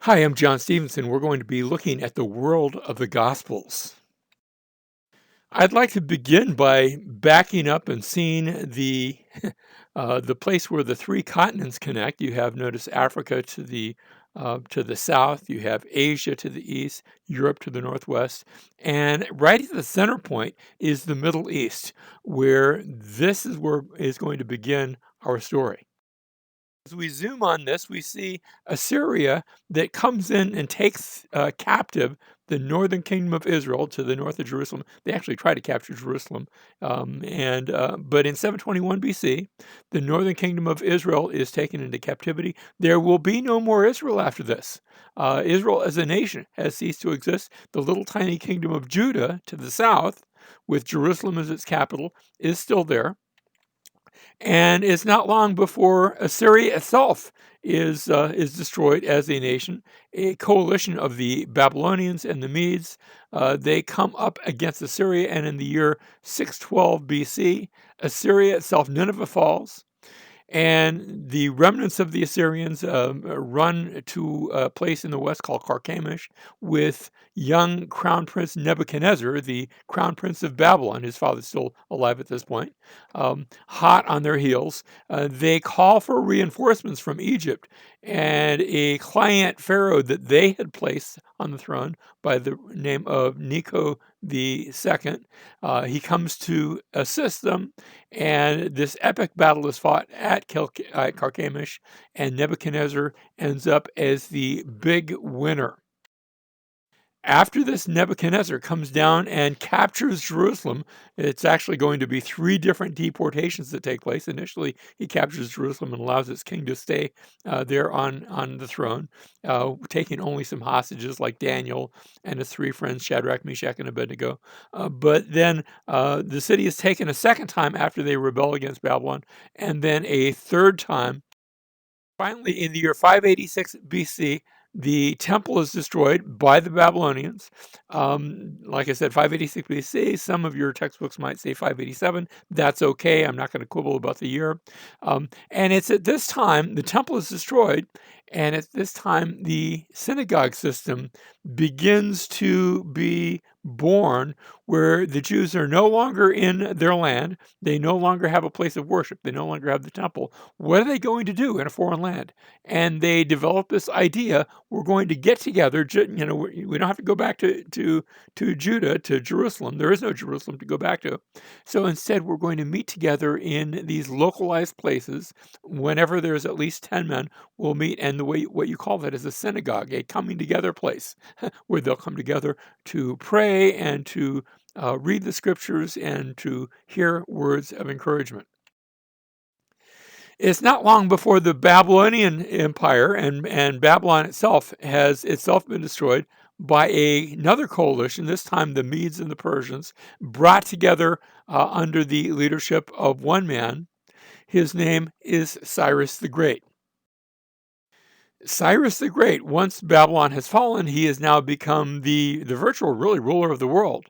Hi, I'm John Stevenson. We're going to be looking at the world of the Gospels. I'd like to begin by backing up and seeing the place where the three continents connect. You have, notice, Africa to the south. You have Asia to the east, Europe to the northwest, and right at the center point is the Middle East, where this is where is going to begin our story. As we zoom on this, we see Assyria that comes in and takes captive the northern kingdom of Israel to the north of Jerusalem. They actually try to capture Jerusalem, but in 721 BC, the northern kingdom of Israel is taken into captivity. There will be no more Israel after this. Israel as a nation has ceased to exist. The little tiny kingdom of Judah to the south, with Jerusalem as its capital, is still there. And it's not long before Assyria itself is destroyed as a nation. A coalition of the Babylonians and the Medes, they come up against Assyria, and in the year 612 BC, Assyria itself, Nineveh falls. And the remnants of the Assyrians run to a place in the west called Carchemish with young Crown Prince Nebuchadnezzar, the Crown Prince of Babylon. His father's still alive at this point, hot on their heels. They call for reinforcements from Egypt, and a client pharaoh that they had placed on the throne by the name of Necho the Second. He comes to assist them, and this epic battle is fought at Carchemish, and Nebuchadnezzar ends up as the big winner. After this, Nebuchadnezzar comes down and captures Jerusalem. It's actually going to be three different deportations that take place. Initially, he captures Jerusalem and allows his king to stay there on the throne, taking only some hostages like Daniel and his three friends, Shadrach, Meshach, and Abednego. But then the city is taken a second time after they rebel against Babylon, and then a third time. Finally, in the year 586 BC, the temple is destroyed by the Babylonians. Like I said, 586 BC. Some of your textbooks might say 587. That's okay. I'm not going to quibble about the year. And it's at this time the temple is destroyed, and at this time the synagogue system begins to be born, where the Jews are no longer in their land. They no longer have a place of worship. They no longer have the temple. What are they going to do in a foreign land? And they develop this idea: we're going to get together. We don't have to go back to Judah, to Jerusalem. There is no Jerusalem to go back to. So instead, we're going to meet together in these localized places. Whenever there's at least 10 men, we'll meet. And the way what you call that is a synagogue, a coming together place where they'll come together to pray and to read the scriptures and to hear words of encouragement. It's not long before the Babylonian Empire and Babylon itself has itself been destroyed by another coalition, this time the Medes and the Persians, brought together under the leadership of one man. His name is Cyrus the Great. Cyrus the Great, once Babylon has fallen, he has now become the virtual, really, ruler of the world.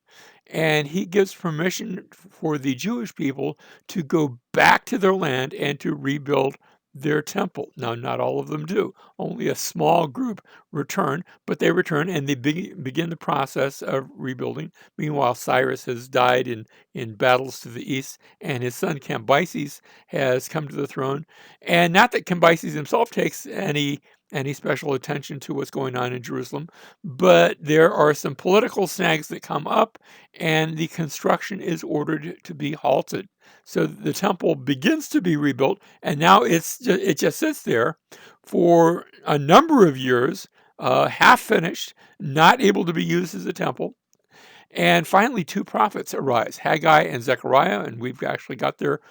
And he gives permission for the Jewish people to go back to their land and to rebuild their temple. Now, not all of them do. Only a small group return, but they return and they begin the process of rebuilding. Meanwhile, Cyrus has died in battles to the east, and his son Cambyses has come to the throne. And not that Cambyses himself takes any special attention to what's going on in Jerusalem, but there are some political snags that come up, and the construction is ordered to be halted. So the temple begins to be rebuilt, and now it just sits there for a number of years, half finished, not able to be used as a temple. And finally, two prophets arise, Haggai and Zechariah, and we've actually got their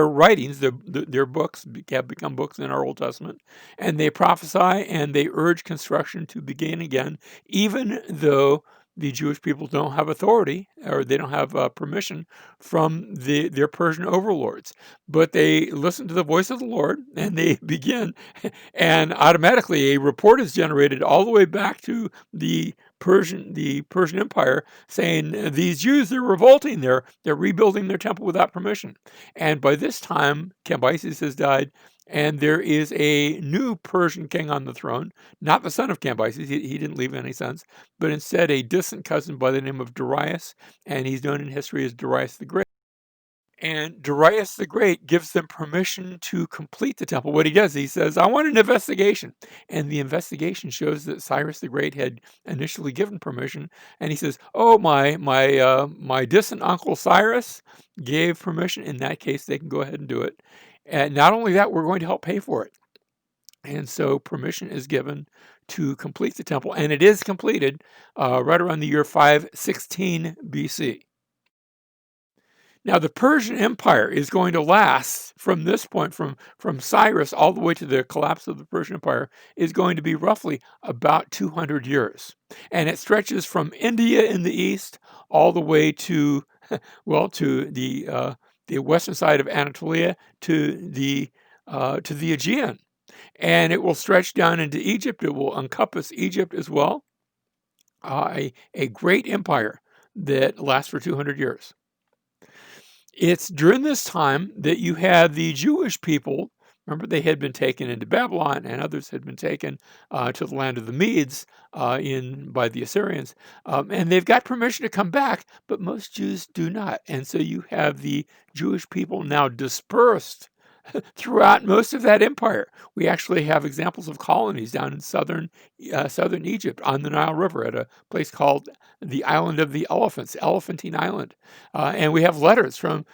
writings, their books have become books in our Old Testament, and they prophesy and they urge construction to begin again, even though the Jewish people don't have authority, or they don't have permission from their Persian overlords. But they listen to the voice of the Lord and they begin, and automatically a report is generated all the way back to the Persian Empire, saying these Jews, they're revolting, they're rebuilding their temple without permission. And by this time, Cambyses has died, And there is a new Persian king on the throne, not the son of Cambyses, he didn't leave any sons, but instead a distant cousin by the name of Darius, and he's known in history as Darius the Great. And Darius the Great gives them permission to complete the temple. What he does, he says, I want an investigation. And the investigation shows that Cyrus the Great had initially given permission. And he says, oh, my distant uncle Cyrus gave permission. In that case, they can go ahead and do it. And not only that, we're going to help pay for it. And so permission is given to complete the temple. And it is completed right around the year 516 BC. Now, the Persian Empire is going to last from this point, from Cyrus all the way to the collapse of the Persian Empire, is going to be roughly about 200 years. And it stretches from India in the east all the way to, well, to the western side of Anatolia to the Aegean. And it will stretch down into Egypt. It will encompass Egypt as well. A great empire that lasts for 200 years. It's during this time that you have the Jewish people. Remember, they had been taken into Babylon, and others had been taken to the land of the Medes by the Assyrians. And they've got permission to come back, but most Jews do not. And so you have the Jewish people now dispersed throughout most of that empire. We actually have examples of colonies down in southern Egypt on the Nile River at a place called the Island of the Elephants, Elephantine Island. And we have letters from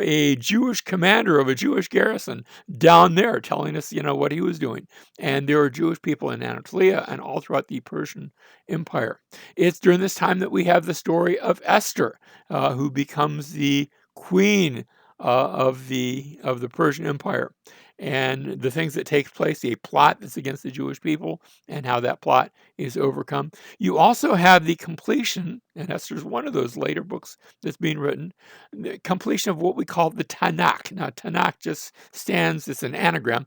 a Jewish commander of a Jewish garrison down there telling us, what he was doing. And there are Jewish people in Anatolia and all throughout the Persian Empire. It's during this time that we have the story of Esther, who becomes the queen of the Persian Empire, and the things that take place, a plot that's against the Jewish people, and how that plot is overcome. You also have the completion, and Esther's one of those later books that's being written, the completion of what we call the Tanakh. Now, Tanakh just it's an anagram,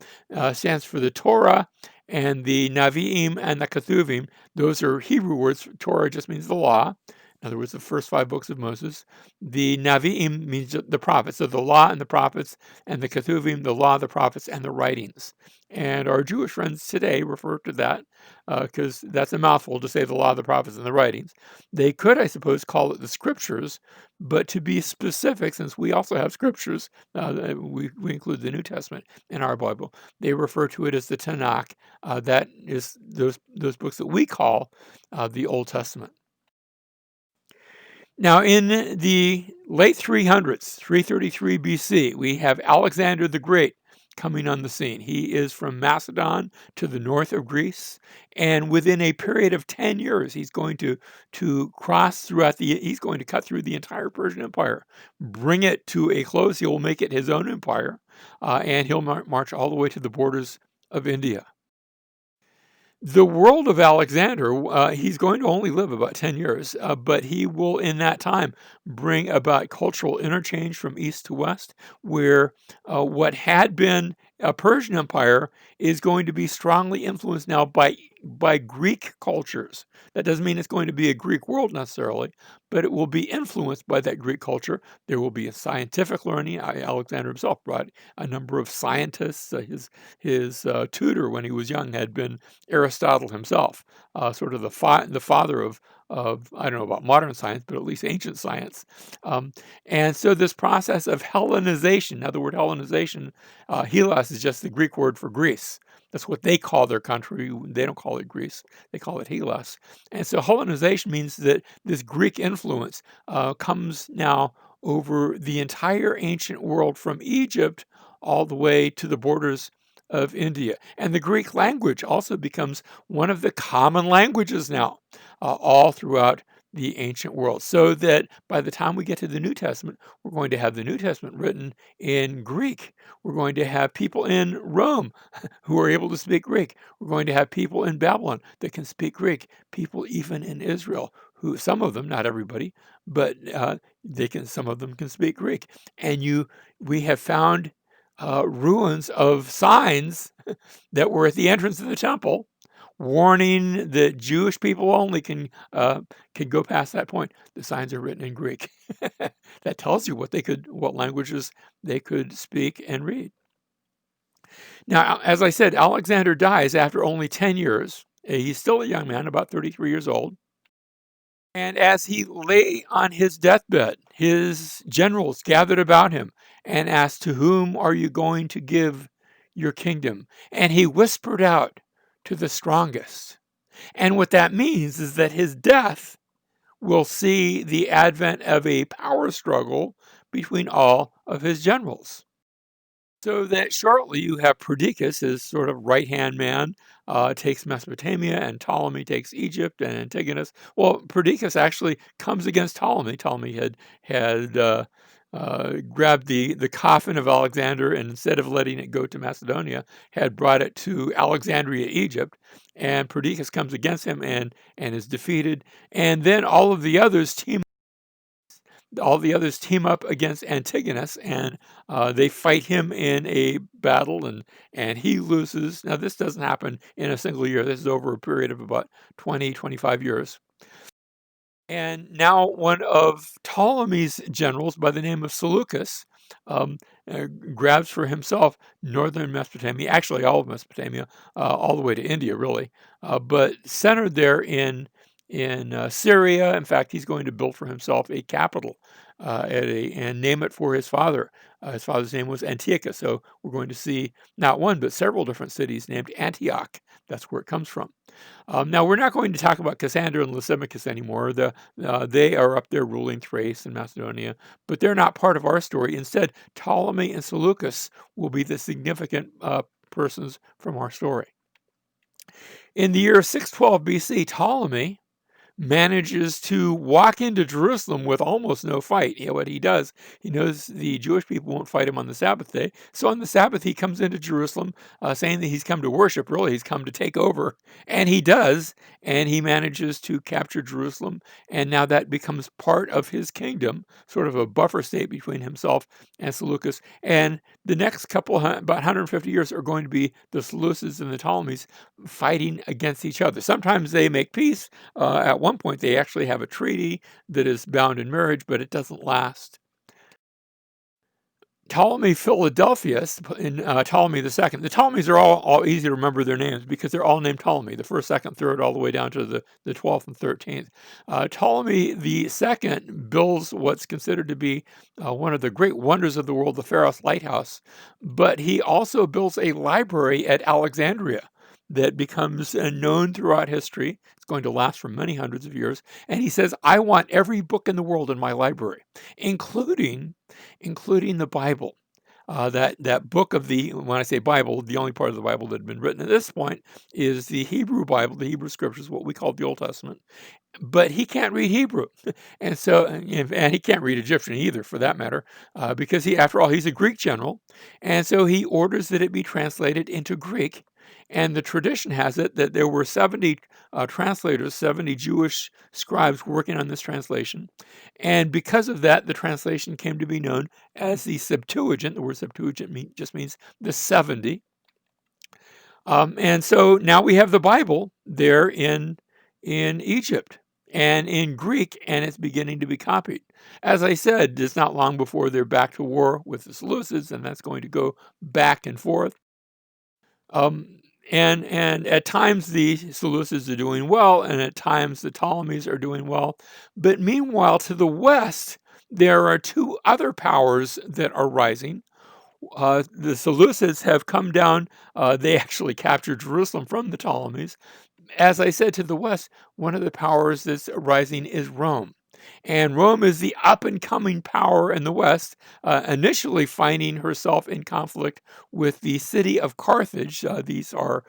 stands for the Torah and the Naviim and the Ketuvim. Those are Hebrew words. Torah just means the law. In other words, the first 5 books of Moses. The Naviim means the prophets, so the law and the prophets, and the Ketuvim, the law, the prophets, and the writings. And our Jewish friends today refer to that because that's a mouthful to say the law, the prophets, and the writings. They could, I suppose, call it the scriptures, but to be specific, since we also have scriptures, we include the New Testament in our Bible, they refer to it as the Tanakh. That is those books that we call the Old Testament. Now, in the late 300s, 333 BC, we have Alexander the Great coming on the scene. He is from Macedon to the north of Greece, and within a period of 10 years, he's going to he's going to cut through the entire Persian Empire, bring it to a close. He will make it his own empire, and he'll march all the way to the borders of India. The world of Alexander, he's going to only live about 10 years, but he will, in that time, bring about cultural interchange from east to west, where what had been a Persian empire is going to be strongly influenced now by Greek cultures. That doesn't mean it's going to be a Greek world necessarily, but it will be influenced by that Greek culture. There will be a scientific learning. Alexander himself brought a number of scientists. His tutor when he was young had been Aristotle himself, sort of the father of I don't know about modern science, but at least ancient science. And so this process of Hellenization, now the word Hellenization, Hellas is just the Greek word for Greece. That's what they call their country. They don't call it Greece. They call it Hellas. And so Hellenization means that this Greek influence comes now over the entire ancient world from Egypt all the way to the borders of India. And the Greek language also becomes one of the common languages now, all throughout the ancient world. So that by the time we get to the New Testament, we're going to have the New Testament written in Greek. We're going to have people in Rome who are able to speak Greek. We're going to have people in Babylon that can speak Greek. People even in Israel who, some of them, not everybody, but some of them can speak Greek. And we have found ruins of signs that were at the entrance of the temple, warning that Jewish people only can go past that point. The signs are written in Greek. That tells you what languages they could speak and read. Now, as I said, Alexander dies after only 10 years. He's still a young man, about 33 years old. And as he lay on his deathbed, his generals gathered about him and asked, "To whom are you going to give your kingdom?" And he whispered out, "To the strongest." And what that means is that his death will see the advent of a power struggle between all of his generals. So that shortly you have Perdiccas, his sort of right-hand man, takes Mesopotamia, and Ptolemy takes Egypt, and Antigonus. Well, Perdiccas actually comes against Ptolemy. Ptolemy had grabbed the coffin of Alexander, and instead of letting it go to Macedonia, had brought it to Alexandria, Egypt. And Perdiccas comes against him and is defeated. And then all the others team up against Antigonus, and they fight him in a battle, and he loses. Now, this doesn't happen in a single year. This is over a period of about 25 years. And now one of Ptolemy's generals by the name of Seleucus um, grabs for himself northern Mesopotamia, actually all of Mesopotamia, all the way to India, really, but centered there in Syria. In fact, he's going to build for himself a capital and name it for his father. His father's name was Antiochus. So we're going to see not one, but several different cities named Antioch. That's where it comes from. Now, we're not going to talk about Cassander and Lysimachus anymore. They are up there ruling Thrace and Macedonia, but they're not part of our story. Instead, Ptolemy and Seleucus will be the significant persons from our story. In the year 612 BC, Ptolemy manages to walk into Jerusalem with almost no fight. What he does, he knows the Jewish people won't fight him on the Sabbath day. So on the Sabbath, he comes into Jerusalem saying that he's come to worship. Really, he's come to take over. And he does. And he manages to capture Jerusalem. And now that becomes part of his kingdom, sort of a buffer state between himself and Seleucus. And the next about 150 years are going to be the Seleucids and the Ptolemies fighting against each other. Sometimes they make peace. At one point, they actually have a treaty that is bound in marriage, but it doesn't last. Ptolemy Philadelphus in Ptolemy II. The Ptolemies are all easy to remember their names because they're all named Ptolemy, the first, second, third, all the way down to the 12th and 13th. Ptolemy II builds what's considered to be one of the great wonders of the world, the Pharos Lighthouse, but he also builds a library at Alexandria that becomes known throughout history. It's going to last for many hundreds of years. And he says, "I want every book in the world in my library, including the Bible." That book of when I say Bible, the only part of the Bible that had been written at this point is the Hebrew Bible, the Hebrew Scriptures, what we call the Old Testament. But he can't read Hebrew, and he can't read Egyptian either, for that matter, because after all, he's a Greek general, and so he orders that it be translated into Greek. And the tradition has it that there were 70 translators, 70 Jewish scribes working on this translation. And because of that, the translation came to be known as the Septuagint. The word Septuagint just means the 70. And so now we have the Bible there in Egypt and in Greek, and it's beginning to be copied. As I said, it's not long before they're back to war with the Seleucids, and that's going to go back and forth. And at times the Seleucids are doing well, and at times the Ptolemies are doing well. But meanwhile, to the west, there are two other powers that are rising. The Seleucids have come down. They actually captured Jerusalem from the Ptolemies. As I said, to the west, one of the powers that's rising is Rome. And Rome is the up and coming power in the West, initially finding herself in conflict with the city of Carthage. These are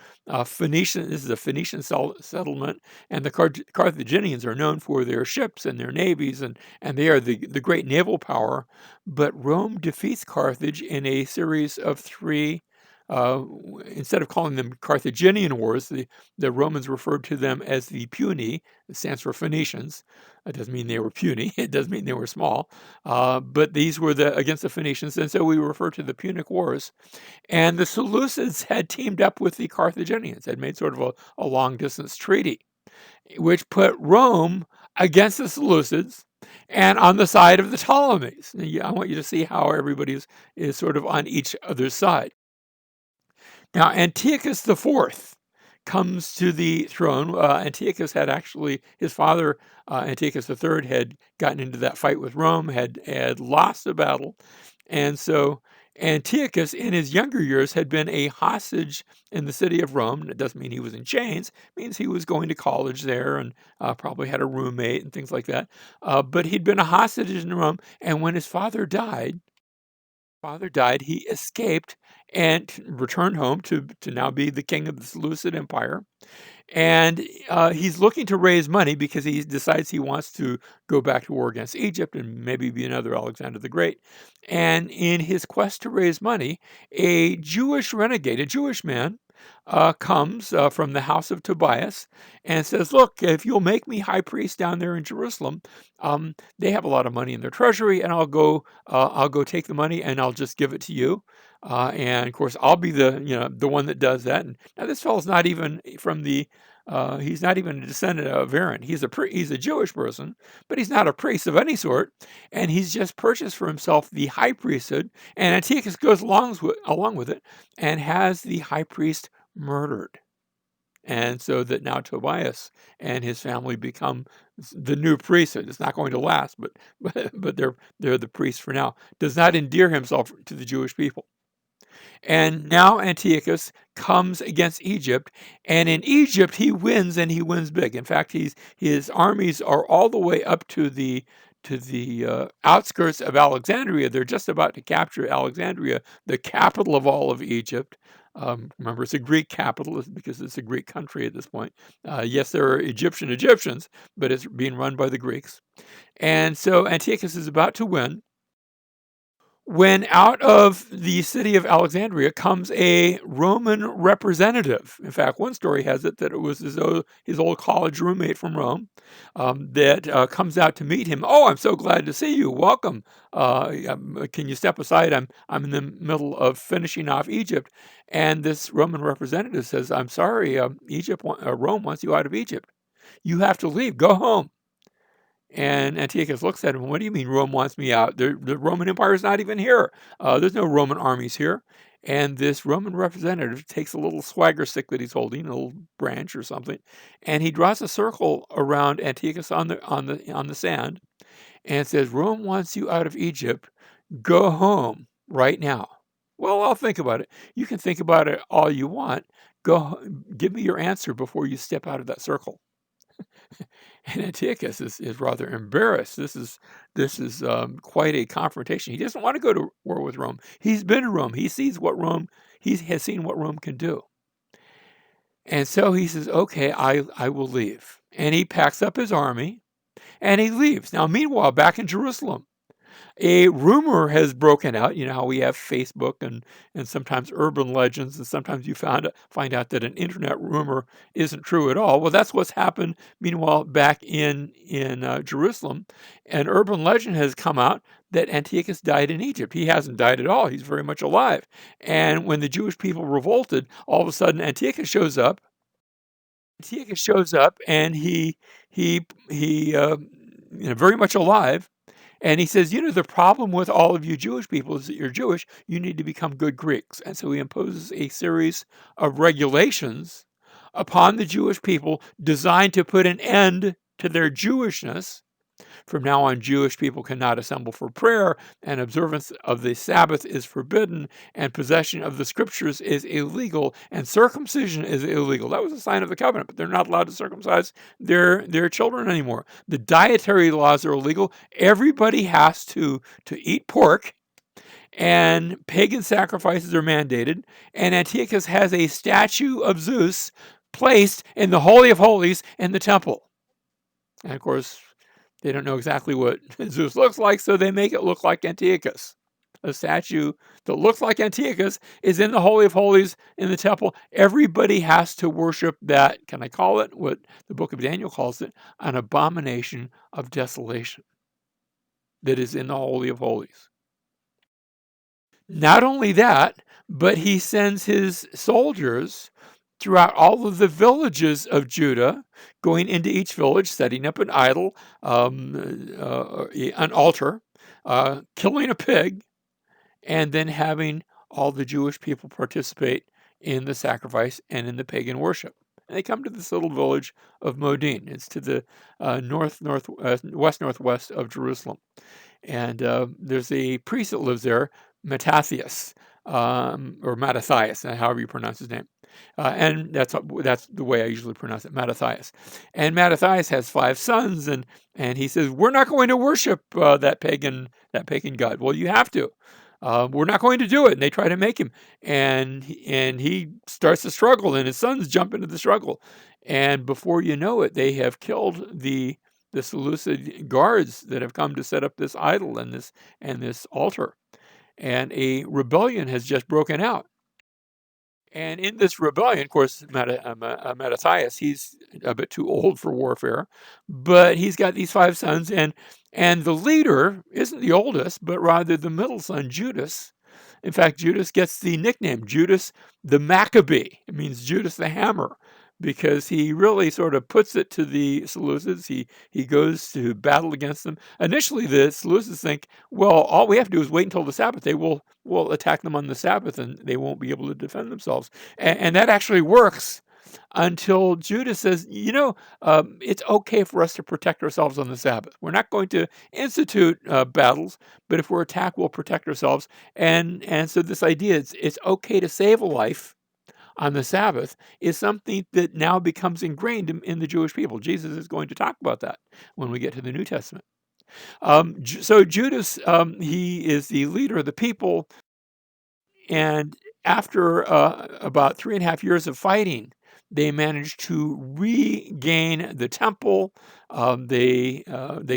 Phoenician, this is a Phoenician settlement, and the Carthaginians are known for their ships and their navies, and they are the great naval power. But Rome defeats Carthage in a series of three. Instead of calling them Carthaginian wars, the Romans referred to them as the Puni. It stands for Phoenicians. It doesn't mean they were puny. It does mean they were small. But these were against the Phoenicians, and so we refer to the Punic Wars. And the Seleucids had teamed up with the Carthaginians, had made sort of a long-distance treaty, which put Rome against the Seleucids and on the side of the Ptolemies. I want you to see how everybody is sort of on each other's side. Now, Antiochus the Fourth comes to the throne. Antiochus had actually, his father, Antiochus the Third, had gotten into that fight with Rome, had lost the battle. And so Antiochus, in his younger years, had been a hostage in the city of Rome. It doesn't mean he was in chains. It means he was going to college there and probably had a roommate and things like that. But he'd been a hostage in Rome. And when his father died, he escaped and returned home to now be the king of the Seleucid Empire. And he's looking to raise money because he decides he wants to go back to war against Egypt and maybe be another Alexander the Great. And in his quest to raise money, a Jewish renegade, a Jewish man, comes from the house of Tobias and says, "Look, if you'll make me high priest down there in Jerusalem, they have a lot of money in their treasury, and I'll go take the money and I'll just give it to you." And of course, I'll be the one that does that. And now this fellow's not even from the he's not even a descendant of Aaron. He's a Jewish person, but he's not a priest of any sort, and he's just purchased for himself the high priesthood. And Antiochus goes along with it and has the high priest murdered. And so that now Tobias and his family become the new priesthood. It's not going to last, but they're the priests for now. Does not endear himself to the Jewish people. And now Antiochus comes against Egypt, and in Egypt he wins, and he wins big. In fact, his armies are all the way up to the outskirts of Alexandria. They're just about to capture Alexandria, the capital of all of Egypt. Remember, it's a Greek capital because it's a Greek country at this point. Yes, there are Egyptians, but it's being run by the Greeks. And so Antiochus is about to win when out of the city of Alexandria comes a Roman representative. In fact, one story has it that it was his old college roommate from Rome that comes out to meet him. "Oh, I'm so glad to see you. Welcome. Can you step aside? I'm in the middle of finishing off Egypt." And this Roman representative says, "I'm sorry, Rome wants you out of Egypt. You have to leave. Go home." And Antiochus looks at him, "What do you mean Rome wants me out? The Roman Empire is not even here. There's no Roman armies here." And this Roman representative takes a little swagger stick that he's holding, a little branch or something, and he draws a circle around Antiochus on the sand and says, "Rome wants you out of Egypt. Go home right now." "Well, I'll think about it." "You can think about it all you want. Give me your answer before you step out of that circle." And Antiochus is rather embarrassed. This is quite a confrontation. He doesn't want to go to war with Rome. He's been to Rome. He has seen what Rome can do. And so he says, "Okay, I will leave." And he packs up his army and he leaves. Now, meanwhile, back in Jerusalem, a rumor has broken out. You know how we have Facebook and sometimes urban legends, and sometimes you find out that an internet rumor isn't true at all. Well, that's what's happened. Meanwhile, back in Jerusalem, an urban legend has come out that Antiochus died in Egypt. He hasn't died at all. He's very much alive. And when the Jewish people revolted, all of a sudden Antiochus shows up. And he very much alive, and he says, "The problem with all of you Jewish people is that you're Jewish. You need to become good Greeks." And so he imposes a series of regulations upon the Jewish people designed to put an end to their Jewishness. From now on, Jewish people cannot assemble for prayer, and observance of the Sabbath is forbidden, and possession of the scriptures is illegal, and circumcision is illegal. That was a sign of the covenant, but they're not allowed to circumcise their children anymore. The dietary laws are illegal. Everybody has to eat pork, and pagan sacrifices are mandated. And Antiochus has a statue of Zeus placed in the Holy of Holies in the temple. And of course, they don't know exactly what Zeus looks like, so they make it look like Antiochus. A statue that looks like Antiochus is in the Holy of Holies in the temple. Everybody has to worship that. Can I call it what the book of Daniel calls it? An abomination of desolation that is in the Holy of Holies. Not only that, but he sends his soldiers throughout all of the villages of Judah, going into each village, setting up an idol, an altar, killing a pig, and then having all the Jewish people participate in the sacrifice and in the pagan worship. And they come to this little village of Modin. It's to the west northwest of Jerusalem. And there's a priest that lives there, Mattathias, or Mattathias, however you pronounce his name. And that's the way I usually pronounce it, Mattathias. And Mattathias has 5 sons, and he says, we're not going to worship that pagan god. Well, you have to. We're not going to do it. And they try to make him, and he starts to struggle, and his sons jump into the struggle, and before you know it, they have killed the Seleucid guards that have come to set up this idol and this altar, and a rebellion has just broken out. And in this rebellion, of course, Mattathias, he's a bit too old for warfare, but he's got these 5 sons, and the leader isn't the oldest, but rather the middle son, Judas. In fact, Judas gets the nickname Judas the Maccabee. It means Judas the Hammer, because he really sort of puts it to the Seleucids. He goes to battle against them. Initially, the Seleucids think, well, all we have to do is wait until the Sabbath. We'll attack them on the Sabbath, and they won't be able to defend themselves. And that actually works until Judas says, it's okay for us to protect ourselves on the Sabbath. We're not going to institute battles, but if we're attacked, we'll protect ourselves. And so this idea, it's okay to save a life on the Sabbath, is something that now becomes ingrained in the Jewish people. Jesus is going to talk about that when we get to the New Testament. So Judas, he is the leader of the people, and after about 3.5 years of fighting, they managed to regain the temple. They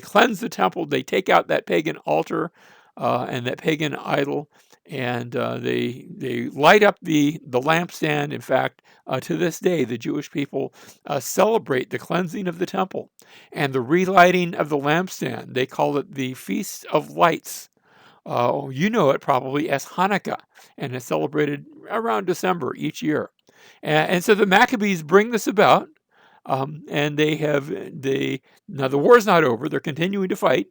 cleanse the temple. They take out that pagan altar and that pagan idol, and they light up the lampstand. In fact, to this day, the Jewish people celebrate the cleansing of the temple and the relighting of the lampstand. They call it the Feast of Lights. You know it probably as Hanukkah, and it's celebrated around December each year. And so the Maccabees bring this about, and now the war's not over. They're continuing to fight.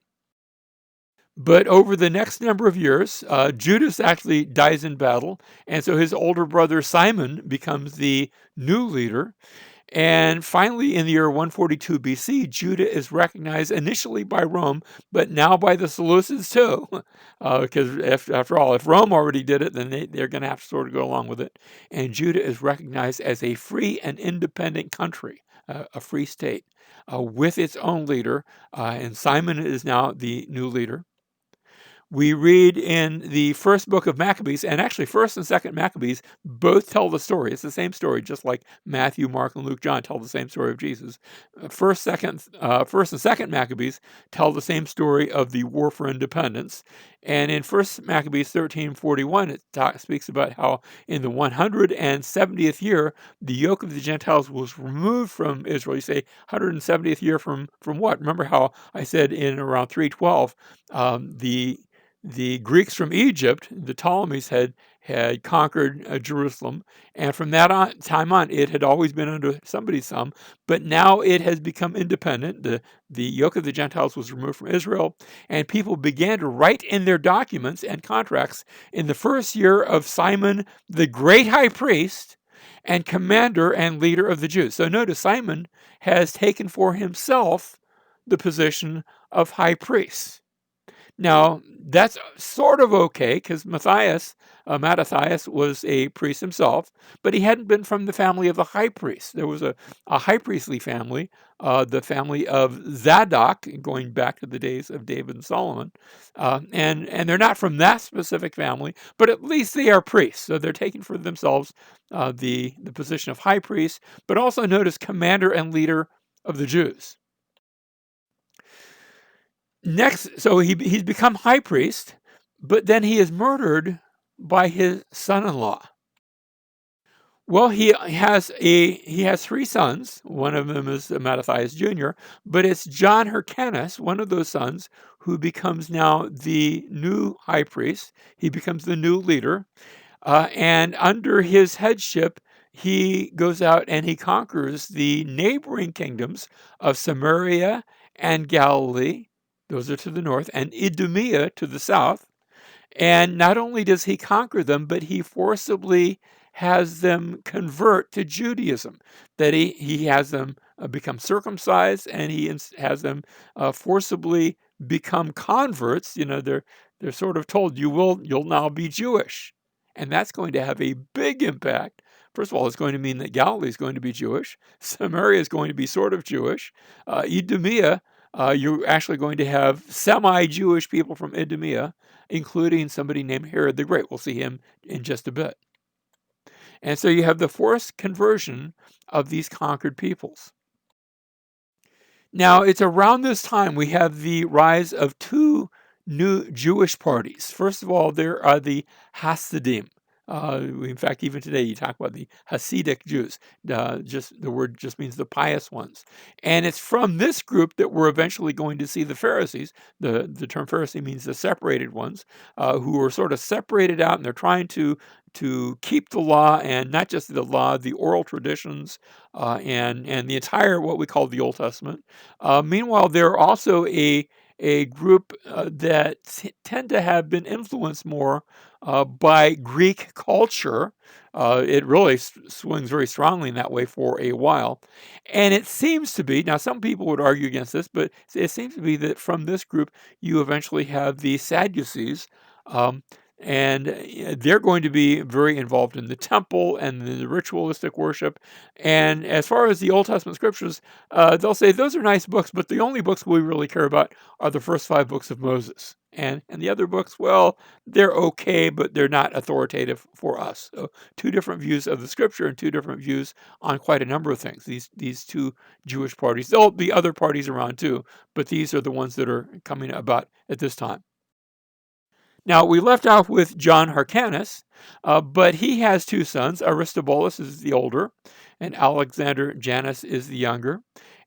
But over the next number of years, Judas actually dies in battle, and so his older brother Simon becomes the new leader. And finally, in the year 142 BC, Judah is recognized initially by Rome, but now by the Seleucids too. Because after all, if Rome already did it, then they're going to have to sort of go along with it. And Judah is recognized as a free and independent country, a free state, with its own leader. And Simon is now the new leader. We read in the first book of Maccabees, and actually first and second Maccabees both tell the story. It's the same story, just like Matthew, Mark, and Luke, John tell the same story of Jesus. First and second Maccabees tell the same story of the war for independence. And in First Maccabees 13:41, it speaks about how in the 170th year, the yoke of the Gentiles was removed from Israel. You say 170th year from what? Remember how I said in around 312, the Greeks from Egypt, the Ptolemies, had conquered Jerusalem, and from that time on, it had always been under somebody's thumb, but now it has become independent. The yoke of the Gentiles was removed from Israel, and people began to write in their documents and contracts in the first year of Simon, the great high priest and commander and leader of the Jews. So notice Simon has taken for himself the position of high priest. Now, that's sort of okay, because Mattathias was a priest himself, but he hadn't been from the family of the high priest. There was a high priestly family, the family of Zadok, going back to the days of David and Solomon, and they're not from that specific family, but at least they are priests, so they're taking for themselves the position of high priest, but also notice commander and leader of the Jews. Next, so he's become high priest, but then he is murdered by his son-in-law. Well, he has 3 sons. One of them is Mattathias Jr., but it's John Hyrcanus, one of those sons, who becomes now the new high priest. He becomes the new leader, and under his headship, he goes out and he conquers the neighboring kingdoms of Samaria and Galilee. Those are to the north, and Idumea to the south. And not only does he conquer them, but he forcibly has them convert to Judaism, that he has them become circumcised, and has them forcibly become converts. They're sort of told, you'll now be Jewish. And that's going to have a big impact. First of all, it's going to mean that Galilee is going to be Jewish. Samaria is going to be sort of Jewish. Idumea, you're actually going to have semi-Jewish people from Idumea, including somebody named Herod the Great. We'll see him in just a bit. And so you have the forced conversion of these conquered peoples. Now, it's around this time we have the rise of two new Jewish parties. First of all, there are the Hasidim. In fact, even today, you talk about the Hasidic Jews. Just the word just means the pious ones, and it's from this group that we're eventually going to see the Pharisees. The term Pharisee means the separated ones, who are sort of separated out, and they're trying to keep the law, and not just the law, the oral traditions, and the entire what we call the Old Testament. Meanwhile, there are also a group that tend to have been influenced more by Greek culture. It really swings very strongly in that way for a while. And it seems to be, now some people would argue against this, but it seems to be that from this group, you eventually have the Sadducees. And they're going to be very involved in the temple and the ritualistic worship. And as far as the Old Testament scriptures, they'll say those are nice books, but the only books we really care about are the first 5 books of Moses. And the other books, well, they're okay, but they're not authoritative for us. So 2 different views of the scripture and 2 different views on quite a number of things. These 2 Jewish parties. There'll be other parties around too, but these are the ones that are coming about at this time. Now, we left off with John Hyrcanus, but he has 2 sons. Aristobulus is the older, and Alexander Janus is the younger.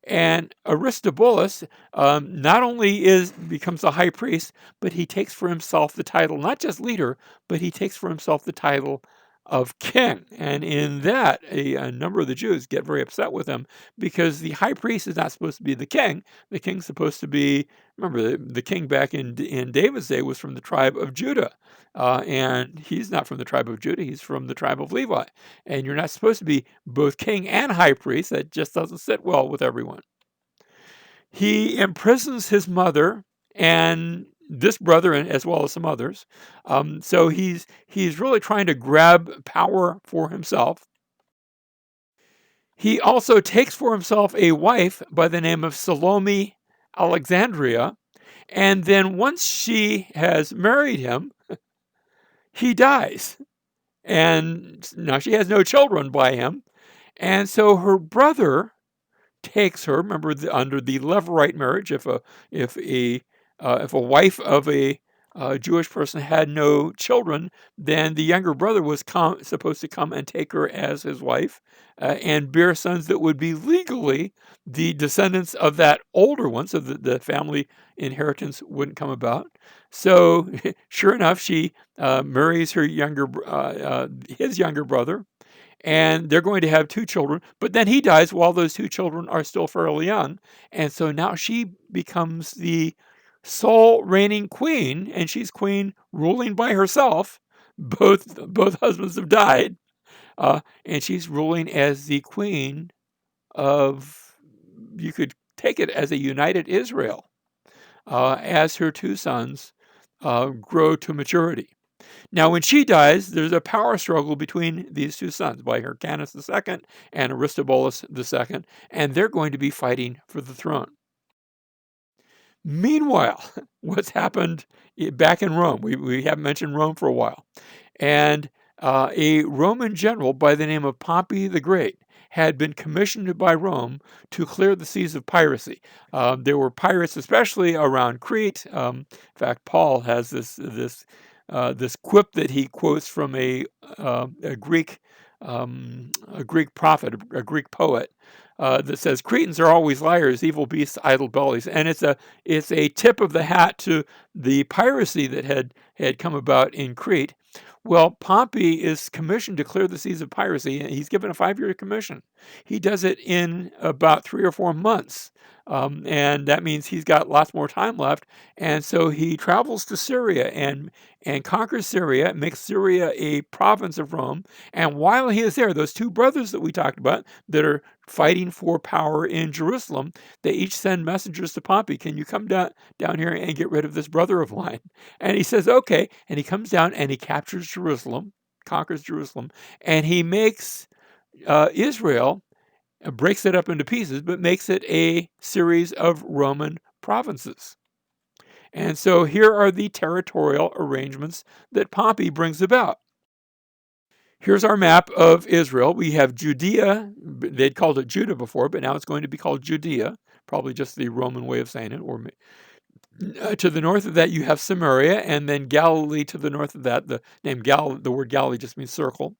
And Aristobulus not only becomes a high priest, but he takes for himself the title, not just leader, but he takes for himself the title of king. And in that, a number of the Jews get very upset with him, because the high priest is not supposed to be the king. The king's supposed to be, remember, the king back in David's day was from the tribe of Judah. And he's not from the tribe of Judah, he's from the tribe of Levi. And you're not supposed to be both king and high priest. That just doesn't sit well with everyone. He imprisons his mother and this brother, as well as some others. So he's really trying to grab power for himself. He also takes for himself a wife by the name of Salome Alexandria. And then once she has married him, he dies. And now she has no children by him. And so her brother takes her. Remember, under the Levirate marriage, if a wife of a Jewish person had no children, then the younger brother was supposed to come and take her as his wife, and bear sons that would be legally the descendants of that older one, so that the family inheritance wouldn't come about. So, sure enough, she marries his younger brother, and they're going to have 2 children, but then he dies while those 2 children are still fairly young, and so now she becomes the sole reigning queen, and she's queen ruling by herself. Both husbands have died, and she's ruling as the queen of, you could take it as a united Israel, as her 2 sons grow to maturity. Now, when she dies, there's a power struggle between these 2 sons, by Hyrcanus II and Aristobulus II, and they're going to be fighting for the throne. Meanwhile, what's happened back in Rome? We haven't mentioned Rome for a while. And a Roman general by the name of Pompey the Great had been commissioned by Rome to clear the seas of piracy. There were pirates, especially around Crete. In fact, Paul has this quip that he quotes from a Greek prophet, a Greek poet, that says, "Cretans are always liars, evil beasts, idle bellies," and it's a tip of the hat to the piracy that had come about in Crete. Well, Pompey is commissioned to clear the seas of piracy, and he's given a 5-year commission. He does it in about 3 or 4 months, and that means he's got lots more time left. And so he travels to Syria and conquers Syria, makes Syria a province of Rome. And while he is there, those two brothers that we talked about that are fighting for power in Jerusalem, they each send messengers to Pompey. Can you come down here and get rid of this brother of mine? And he says, okay. And he comes down and he captures Jerusalem, conquers Jerusalem, and he makes Israel, breaks it up into pieces, but makes it a series of Roman provinces. And so here are the territorial arrangements that Pompey brings about. Here's our map of Israel. We have Judea. They'd called it Judah before, but now it's going to be called Judea, probably just the Roman way of saying it. Or to the north of that, you have Samaria, and then Galilee to the north of that. The word Galilee just means circle.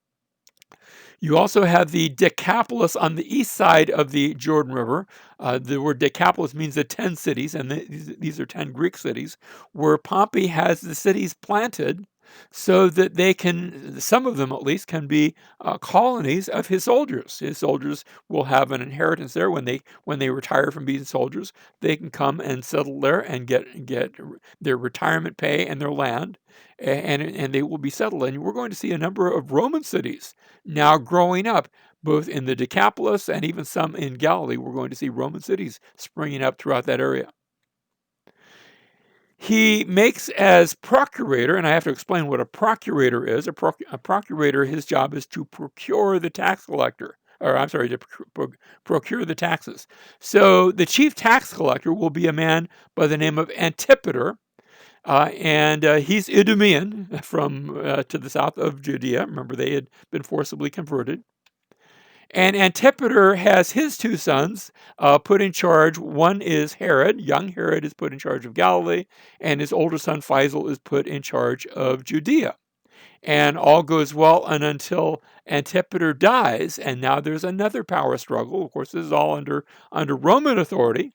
You also have the Decapolis on the east side of the Jordan River. The word Decapolis means the 10 cities, and these are 10 Greek cities, where Pompey has the cities planted so that they can, some of them at least, can be colonies of his soldiers. His soldiers will have an inheritance there when they retire from being soldiers. They can come and settle there and get their retirement pay and their land, and they will be settled. And we're going to see a number of Roman cities now growing up, both in the Decapolis and even some in Galilee. We're going to see Roman cities springing up throughout that area. He makes as procurator, and I have to explain what a procurator is. A procurator, his job is to procure the tax collector, or I'm sorry, to procure the taxes. So the chief tax collector will be a man by the name of Antipater, and he's Idumean from to the south of Judea. Remember, they had been forcibly converted. And Antipater has his two sons put in charge. One is Herod. Young Herod is put in charge of Galilee, and his older son Faisal is put in charge of Judea. And all goes well until Antipater dies, and now there's another power struggle. Of course, this is all under Roman authority.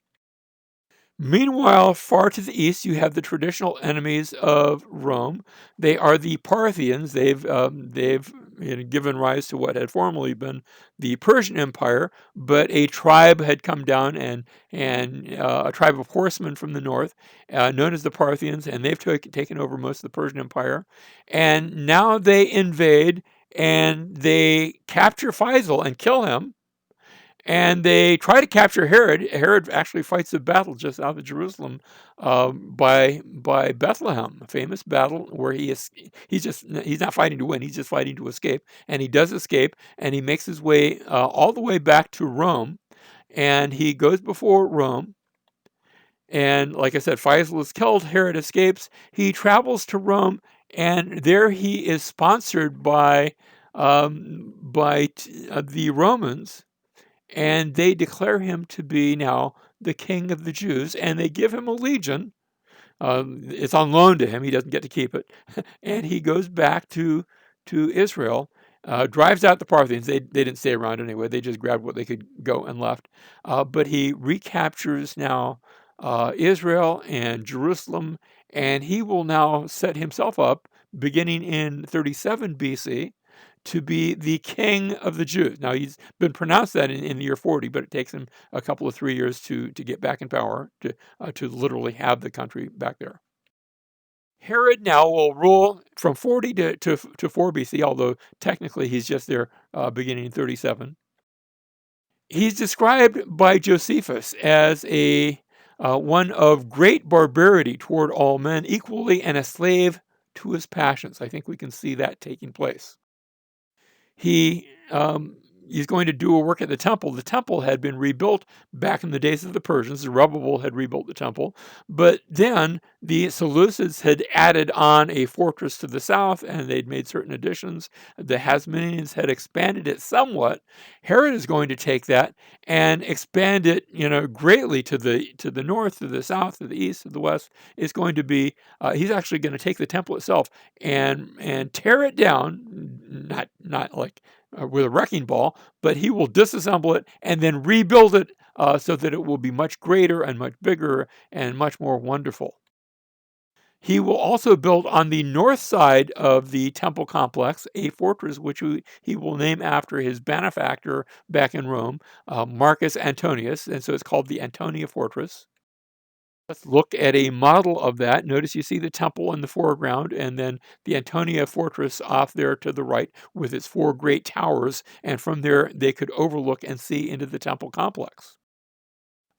Meanwhile, far to the east, you have the traditional enemies of Rome. They are the Parthians. They've given rise to what had formerly been the Persian Empire, but a tribe had come down and a tribe of horsemen from the north, known as the Parthians, and they've taken over most of the Persian Empire. And now they invade and they capture Faisal and kill him. And they try to capture Herod. Herod actually fights a battle just out of Jerusalem by Bethlehem, a famous battle where he's not fighting to win, he's just fighting to escape. And he does escape, and he makes his way all the way back to Rome, and he goes before Rome. And like I said, Faisal is killed, Herod escapes. He travels to Rome, and there he is sponsored by the Romans, and they declare him to be now the king of the Jews, and they give him a legion. It's on loan to him; he doesn't get to keep it, and he goes back to Israel. Drives out the Parthians. They didn't stay around anyway. They just grabbed what they could go and left. But he recaptures now Israel and Jerusalem, and he will now set himself up, beginning in 37 BC, to be the king of the Jews. Now, he's been pronounced that in the year 40, but it takes him a couple of 3 years to get back in power, to literally have the country back there. Herod now will rule from 40 to 4 BC, although technically he's just there beginning in 37. He's described by Josephus as one of great barbarity toward all men equally, and a slave to his passions. I think we can see that taking place. He's going to do a work at the temple. The temple had been rebuilt back in the days of the Persians. Zerubbabel had rebuilt the temple. But then the Seleucids had added on a fortress to the south, and they'd made certain additions. The Hasmoneans had expanded it somewhat. Herod is going to take that and expand it, greatly to the north, to the south, to the east, to the west. It's going to be, he's actually going to take the temple itself and tear it down, not like with a wrecking ball, but he will disassemble it and then rebuild it so that it will be much greater and much bigger and much more wonderful. He will also build on the north side of the temple complex a fortress which he will name after his benefactor back in Rome, Marcus Antonius, and so it's called the Antonia Fortress. Let's look at a model of that. Notice you see the temple in the foreground and then the Antonia Fortress off there to the right with its four great towers, and from there they could overlook and see into the temple complex.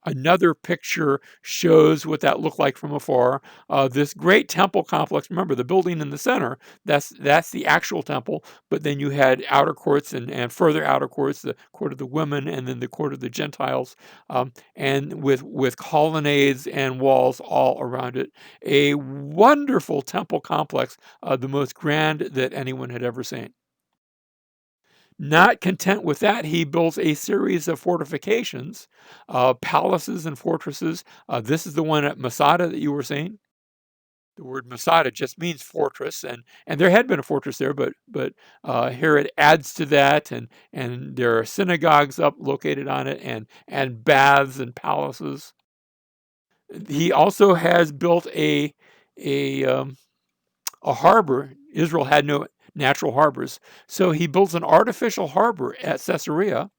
Another picture shows what that looked like from afar. This great temple complex, remember the building in the center, that's the actual temple, but then you had outer courts and further outer courts, the court of the women and then the court of the Gentiles, and with colonnades and walls all around it. A wonderful temple complex, the most grand that anyone had ever seen. Not content with that, he builds a series of fortifications, palaces and fortresses. This is the one at Masada that you were seeing. The word Masada just means fortress, and there had been a fortress there, but Herod adds to that, and there are synagogues up located on it, and baths and palaces. He also has built a harbor. Israel had no natural harbors, so he builds an artificial harbor at Caesarea.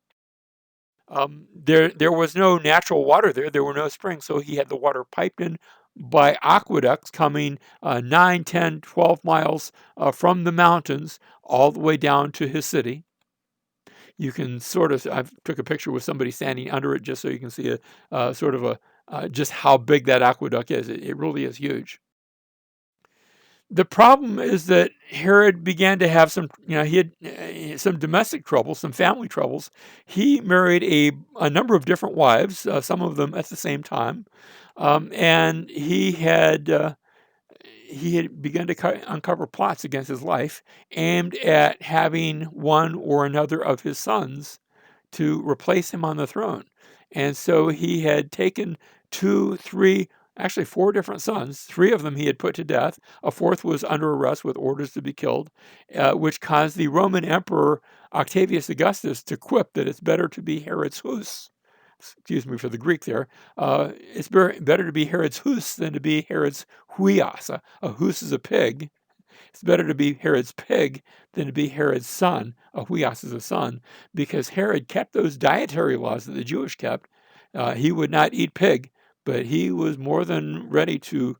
There was no natural water there. There were no springs, so he had the water piped in by aqueducts coming 9, 10, 12 miles from the mountains all the way down to his city. You can sort of, I took a picture with somebody standing under it just so you can see a sort of just how big that aqueduct is. It really is huge. The problem is that Herod began to have some, he had some domestic troubles, some family troubles. He married a number of different wives, some of them at the same time, and he had begun to uncover plots against his life, aimed at having one or another of his sons to replace him on the throne. And so he had taken two, three, actually four different sons. Three of them he had put to death. A fourth was under arrest with orders to be killed, which caused the Roman Emperor Octavius Augustus to quip that it's better to be Herod's hus. Excuse me for the Greek there. It's better to be Herod's hus than to be Herod's huios. A hus is a pig. It's better to be Herod's pig than to be Herod's son. Huios is a son, because Herod kept those dietary laws that the Jewish kept. He would not eat pig, but he was more than ready to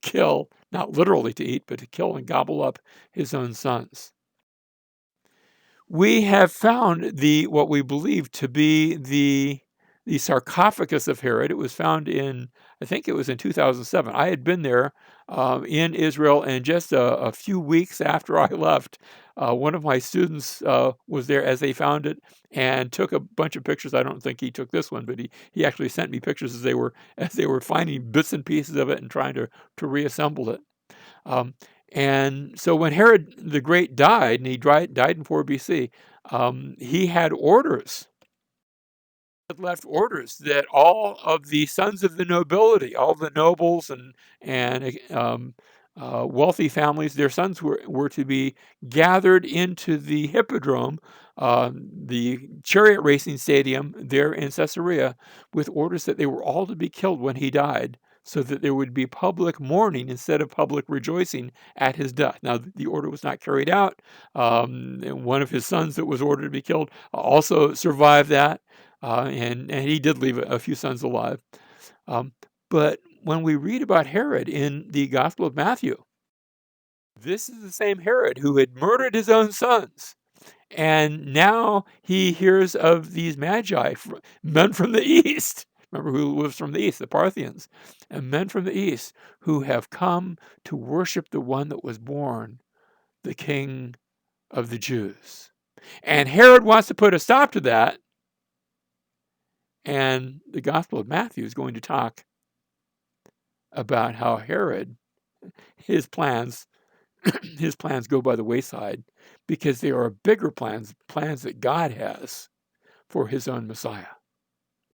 kill, not literally to eat, but to kill and gobble up his own sons. We have found what we believe to be the sarcophagus of Herod. It was found I think it was in 2007. I had been there in Israel, and just a few weeks after I left, one of my students was there as they found it and took a bunch of pictures. I don't think he took this one, but he actually sent me pictures as they were finding bits and pieces of it and trying to reassemble it. And so when Herod the Great died, and he died in 4 BC, he had orders. Had left orders that all of the sons of the nobility, all the nobles and wealthy families, their sons were to be gathered into the hippodrome, the chariot racing stadium there in Caesarea, with orders that they were all to be killed when he died, so that there would be public mourning instead of public rejoicing at his death. Now, the order was not carried out. One of his sons that was ordered to be killed also survived that, and he did leave a few sons alive. But when we read about Herod in the Gospel of Matthew, this is the same Herod who had murdered his own sons. And now he hears of these magi, men from the east. Remember who was from the east? The Parthians. And men from the east who have come to worship the one that was born, the King of the Jews. And Herod wants to put a stop to that. And the Gospel of Matthew is going to talk about how Herod, his plans go by the wayside, because there are bigger plans that God has for his own Messiah.